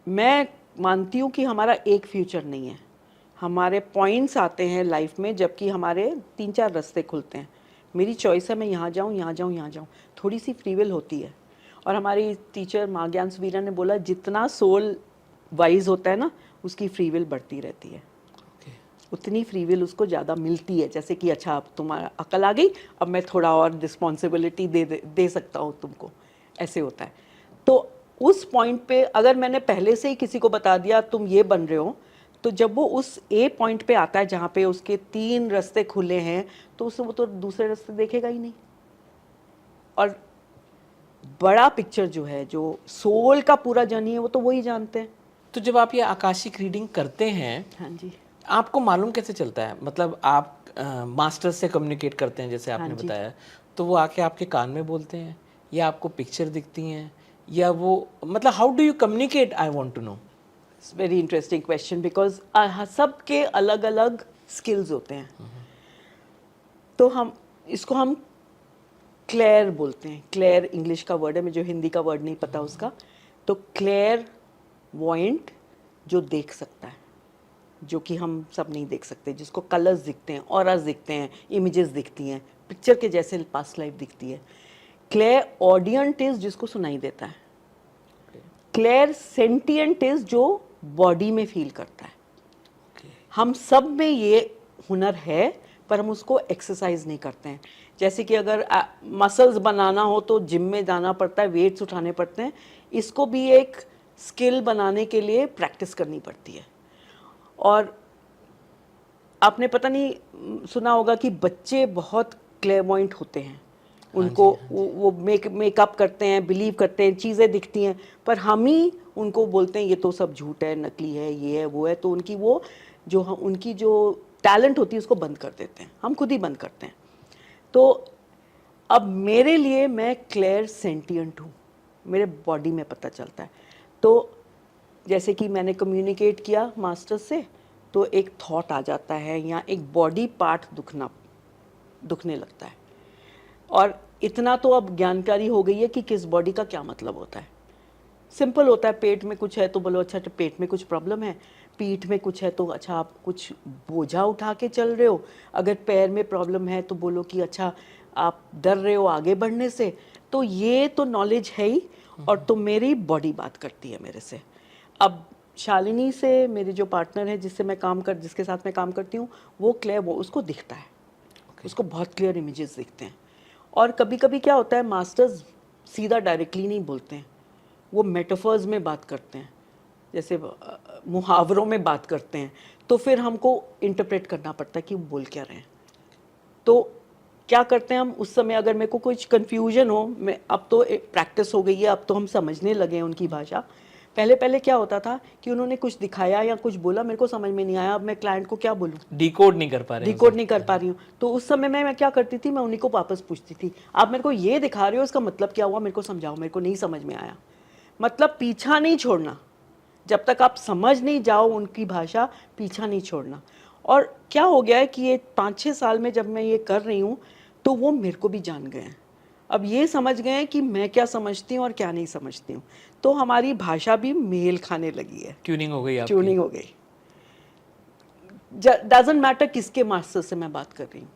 मैं मानती हूँ कि हमारा एक फ्यूचर नहीं है, हमारे पॉइंट्स आते हैं लाइफ में, जबकि हमारे 3-4 रास्ते खुलते हैं। मेरी चॉइस है मैं यहाँ जाऊँ, यहाँ जाऊँ, यहाँ जाऊँ, थोड़ी सी फ्री विल होती है। और हमारी टीचर माँ ज्ञान सुवीरा ने बोला जितना सोल वाइज होता है ना, उसकी फ्री विल बढ़ती रहती है, उतनी फ्री विल उसको ज़्यादा मिलती है। जैसे कि अच्छा अब तुम्हारा अकल आ गई, अब मैं थोड़ा और रिस्पॉन्सिबिलिटी दे सकता हूँ तुमको, ऐसे होता है। तो उस पॉइंट पे अगर मैंने पहले से ही किसी को बता दिया तुम ये बन रहे हो, तो जब वो उस ए पॉइंट पे आता है जहाँ पे उसके 3 रास्ते खुले हैं, तो उसे वो तो दूसरे रास्ते देखेगा ही नहीं। और बड़ा पिक्चर जो है, जो सोल का पूरा जर्नी है, वो तो वही जानते हैं। तो जब आप ये आकाशिक रीडिंग करते हैं, हाँ जी, आपको मालूम कैसे चलता है? मतलब आप मास्टर से कम्युनिकेट करते हैं जैसे हाँ आपने जी। बताया, तो वो आके आपके कान में बोलते हैं या आपको पिक्चर दिखती हैं, या वो मतलब how do you communicate, I want to know. It's very interesting question, because सबके अलग अलग स्किल्स होते हैं। तो हम क्लेयर बोलते हैं। क्लेयर इंग्लिश का वर्ड है, मुझे हिंदी का वर्ड नहीं पता उसका। तो क्लेयर वॉइंट, जो देख सकता है, जो कि हम सब नहीं देख सकते, जिसको कलर्स दिखते हैं, ऑरास दिखते हैं, इमेजेस दिखती हैं, पिक्चर के जैसे पास्ट लाइफ दिखती है। क्लेयर ऑडियंट इज जिसको सुनाई देता है। क्लेयर सेंटिएंट इज जो बॉडी में फील करता है। हम सब में ये हुनर है, पर हम उसको एक्सरसाइज नहीं करते हैं। जैसे कि अगर मसल्स बनाना हो तो जिम में जाना पड़ता है, वेट्स उठाने पड़ते हैं। इसको भी एक स्किल बनाने के लिए प्रैक्टिस करनी पड़ती है। और आपने पता नहीं सुना होगा कि बच्चे बहुत क्लेयरवॉइंट होते हैं। हाँ उनको जी, हाँ जी। वो मेकअप करते हैं, बिलीव करते हैं, चीज़ें दिखती हैं, पर हम ही उनको बोलते हैं ये तो सब झूठ है, नकली है, ये है, वो है। तो उनकी जो टैलेंट होती है उसको बंद कर देते हैं, हम खुद ही बंद करते हैं। तो अब मेरे लिए मैं क्लेयर सेंटिएंट हूँ, मेरे बॉडी में पता चलता है। तो जैसे कि मैंने कम्युनिकेट किया मास्टर से, तो एक थॉट आ जाता है या एक बॉडी पार्ट दुखने लगता है। और इतना तो अब जानकारी हो गई है कि किस बॉडी का क्या मतलब होता है। सिंपल होता है, पेट में कुछ है तो बोलो अच्छा पेट में कुछ प्रॉब्लम है, पीठ में कुछ है तो अच्छा आप कुछ बोझा उठा के चल रहे हो, अगर पैर में प्रॉब्लम है तो बोलो कि अच्छा आप डर रहे हो आगे बढ़ने से। तो ये तो नॉलेज है ही, और तो मेरी बॉडी बात करती है मेरे से। अब शालिनी से, मेरी जो पार्टनर है जिसके साथ मैं काम करती हूँ, वो उसको दिखता है, उसको बहुत क्लियर इमेजेस दिखते हैं। और कभी कभी क्या होता है, मास्टर्स सीधा डायरेक्टली नहीं बोलते हैं, वो मेटाफर्स में बात करते हैं, जैसे मुहावरों में बात करते हैं। तो फिर हमको इंटरप्रेट करना पड़ता है कि वो बोल क्या रहे हैं। तो क्या करते हैं हम उस समय, अगर मेरे को कुछ कन्फ्यूजन हो, मैं अब तो प्रैक्टिस हो गई है, अब तो हम समझने लगे हैं उनकी भाषा। पहले पहले क्या होता था कि उन्होंने कुछ दिखाया या कुछ बोला, मेरे को समझ में नहीं आया, अब मैं क्लाइंट को क्या बोलूँ, डिकोड नहीं कर पा रहे हैं डिकोड उसे। नहीं कर पा रही हूँ। तो उस समय मैं क्या करती थी, मैं उन्हीं को वापस पूछती थी, आप मेरे को ये दिखा रहे हो, इसका मतलब क्या हुआ, मेरे को समझाओ, मेरे को नहीं समझ में आया। मतलब पीछा नहीं छोड़ना, जब तक आप समझ नहीं जाओ उनकी भाषा, पीछा नहीं छोड़ना। और क्या हो गया है कि ये 5-6 साल में जब मैं ये कर रही हूँ, तो वो मेरे को भी जान गए हैं। अब ये समझ गए हैं कि मैं क्या समझती हूँ और क्या नहीं समझती हूँ। तो हमारी भाषा भी मेल खाने लगी है, ट्यूनिंग हो गई आपकी। ट्यूनिंग हो गई। डजंट मैटर किसके मास्टर से मैं बात कर रही हूँ,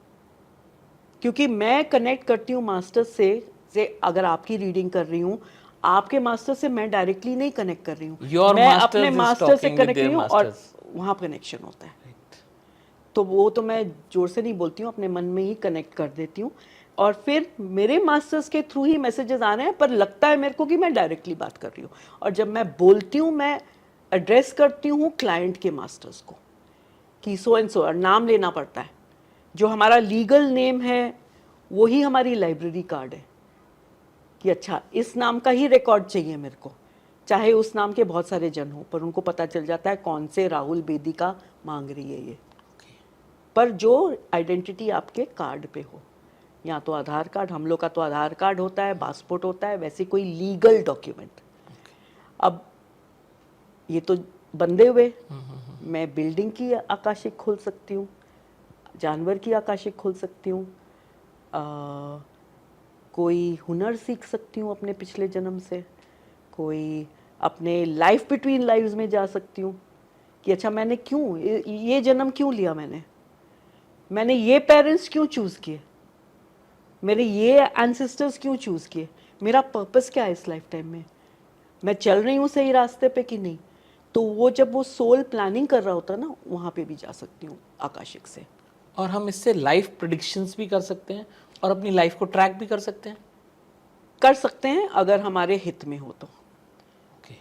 क्योंकि मैं कनेक्ट करती हूँ मास्टर से अगर आपकी रीडिंग कर रही हूँ, आपके मास्टर से मैं डायरेक्टली नहीं कनेक्ट कर रही हूँ, योर मैं अपने मास्टर्स इज मास्टर से टॉकिंग विद कनेक्ट कर देयर रही हूँ, और मास्टर्स। वहाँ कनेक्शन होता है। तो वो तो मैं जोर से नहीं बोलती हूँ, अपने मन में ही कनेक्ट कर देती हूँ। और फिर मेरे मास्टर्स के थ्रू ही मैसेजेस आ रहे हैं, पर लगता है मेरे को कि मैं डायरेक्टली बात कर रही हूँ। और जब मैं बोलती हूँ, मैं एड्रेस करती हूँ क्लाइंट के मास्टर्स को, कि सो एंड सो, और नाम लेना पड़ता है। जो हमारा लीगल नेम है वही हमारी लाइब्रेरी कार्ड है, कि अच्छा इस नाम का ही रिकॉर्ड चाहिए मेरे को, चाहे उस नाम के बहुत सारे जन हो, पर उनको पता चल जाता है कौन से राहुल बेदी का मांग रही है ये। पर जो आइडेंटिटी आपके कार्ड पे हो, या तो आधार कार्ड, हम लोग का तो आधार कार्ड होता है, पासपोर्ट होता है, वैसे कोई लीगल डॉक्यूमेंट। अब ये तो बंदे हुए, मैं बिल्डिंग की आकाशिक खोल सकती हूँ, जानवर की आकाशिक खोल सकती हूँ, कोई हुनर सीख सकती हूँ अपने पिछले जन्म से, कोई अपने लाइफ बिटवीन लाइव्स में जा सकती हूँ कि अच्छा मैंने क्यों ये जन्म क्यों लिया, मैंने ये पेरेंट्स क्यों चूज़ किए, मेरे ये एंसेस्टर्स क्यों चूज़ किए, मेरा पर्पस क्या है इस लाइफ टाइम में, मैं चल रही हूँ सही रास्ते पे कि नहीं। तो वो जब वो सोल प्लानिंग कर रहा होता है ना, वहाँ पे भी जा सकती हूँ आकाशिक से। और हम इससे लाइफ प्रेडिक्शंस भी कर सकते हैं और अपनी लाइफ को ट्रैक भी कर सकते हैं अगर हमारे हित में हो तो। ओके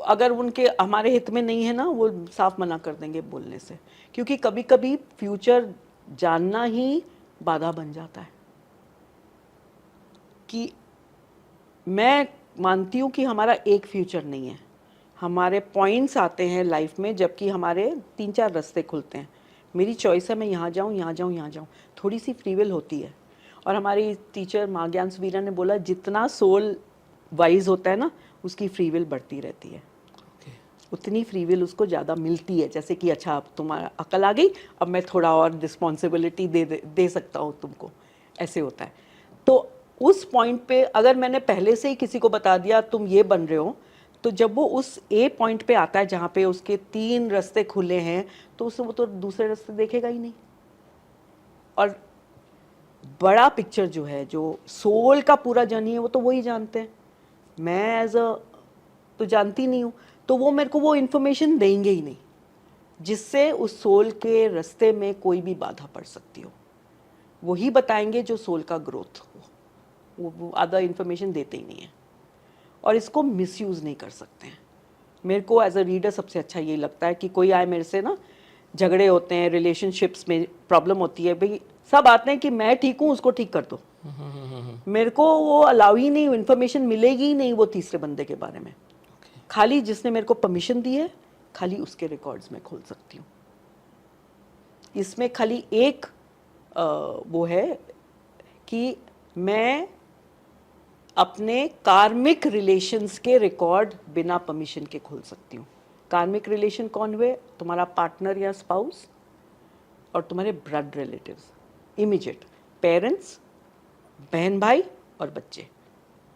अगर उनके हमारे हित में नहीं है ना, वो साफ मना कर देंगे बोलने से, क्योंकि कभी कभी फ्यूचर जानना ही बाधा बन जाता है। कि मैं मानती हूँ कि हमारा एक फ्यूचर नहीं है, हमारे पॉइंट्स आते हैं लाइफ में, जबकि हमारे 3-4 रास्ते खुलते हैं। मेरी चॉइस है, मैं यहाँ जाऊँ, यहाँ जाऊँ, यहाँ जाऊँ, थोड़ी सी फ्री विल होती है। और हमारी टीचर माँ ज्ञान सुवीरा ने बोला, जितना सोल वाइज होता है ना, उसकी फ्री विल बढ़ती रहती है, उतनी फ्री विल उसको ज़्यादा मिलती है। जैसे कि अच्छा अब तुम्हारा अकल आ गई, अब मैं थोड़ा और रिस्पॉन्सिबिलिटी दे सकता हूँ तुमको, ऐसे होता है। तो उस पॉइंट पे अगर मैंने पहले से ही किसी को बता दिया तुम ये बन रहे हो, तो जब वो उस ए पॉइंट पे आता है जहाँ पे उसके 3 रास्ते खुले हैं, तो वो तो दूसरे रास्ते देखेगा ही नहीं। और बड़ा पिक्चर जो है, जो सोल का पूरा जर्नी है, वो तो वही जानते हैं, मैं एज अ तो जानती नहीं हूँ। तो वो मेरे को वो इन्फॉर्मेशन देंगे ही नहीं जिससे उस सोल के रास्ते में कोई भी बाधा पड़ सकती हो। वही बताएंगे जो सोल का ग्रोथ हो, वो अदर इन्फॉर्मेशन देते ही नहीं है। और इसको मिसयूज़ नहीं कर सकते हैं। मेरे को एज अ रीडर सबसे अच्छा ये लगता है कि कोई आए मेरे से ना, झगड़े होते हैं, रिलेशनशिप्स में प्रॉब्लम होती है, भाई सब आते हैं कि मैं ठीक हूँ, उसको ठीक कर दो। मेरे को वो अलाउ ही नहीं, इन्फॉर्मेशन मिलेगी ही नहीं वो तीसरे बंदे के बारे में। खाली जिसने मेरे को परमिशन दी है, खाली उसके रिकॉर्ड्स में खोल सकती हूँ। इसमें खाली एक वो है कि मैं अपने कार्मिक रिलेशंस के रिकॉर्ड बिना परमिशन के खोल सकती हूँ। कार्मिक रिलेशन कौन हुए? तुम्हारा पार्टनर या स्पाउस और तुम्हारे ब्लड रिलेटिव्स, इमीडिएट पेरेंट्स, बहन भाई और बच्चे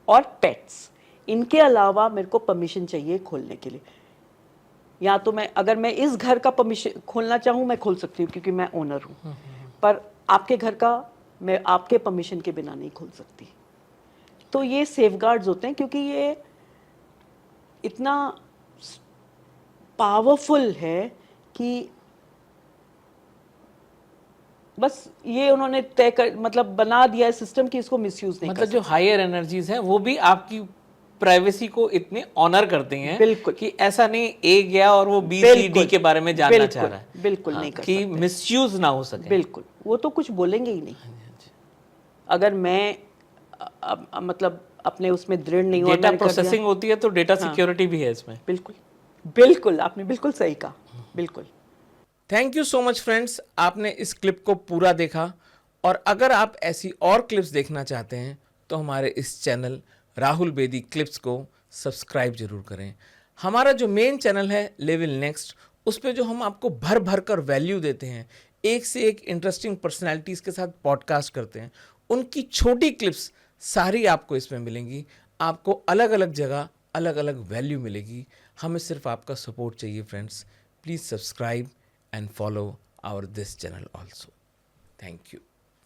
और पेट्स। इनके अलावा मेरे को परमिशन चाहिए खोलने के लिए। या तो मैं अगर मैं इस घर का परमिशन खोलना चाहूँ, मैं खोल सकती हूँ क्योंकि मैं ओनर हूँ, पर आपके घर का मैं आपके परमिशन के बिना नहीं खोल सकती। तो ये सेफगार्ड्स होते हैं क्योंकि ये इतना पावरफुल है कि बस ये उन्होंने तय कर मतलब बना दिया है सिस्टम कि इसको मिसयूज नहीं मतलब जो हायर एनर्जीज हैं वो भी आपकी प्राइवेसी को इतने ऑनर करते हैं बिल्कुल कि ऐसा नहीं ए गया और वो बी सी डी के बारे में जानना चाह रहा है, बिल्कुल हाँ, नहीं कर कि सकते, मिसयूज ना हो सके। बिल्कुल वो तो कुछ बोलेंगे ही नहीं। अगर मैं मतलब अपने उसमें दृढ़ नहीं हूं और डेटा मैंने कर दिया, प्रोसेसिंग होती है तो डेटा हाँ, सिक्योरिटी भी है इसमें। बिल्कुल बिल्कुल आपने बिल्कुल सही कहा, बिल्कुल। Thank you so much friends, आपने इस क्लिप को पूरा देखा। और अगर आप ऐसी और क्लिप्स देखना चाहते हैं तो हमारे इस चैनल राहुल बेदी क्लिप्स को सब्सक्राइब जरूर करें। हमारा जो मेन चैनल है लेवल नेक्स्ट, उस पर जो हम आपको भर भर कर वैल्यू देते हैं, एक से एक इंटरेस्टिंग पर्सनैलिटीज़ के साथ पॉडकास्ट करते हैं, उनकी छोटी क्लिप्स सारी आपको इसमें मिलेंगी। आपको अलग अलग जगह अलग अलग वैल्यू मिलेगी। हमें सिर्फ आपका सपोर्ट चाहिए friends. Please subscribe and follow our this channel also. Thank you.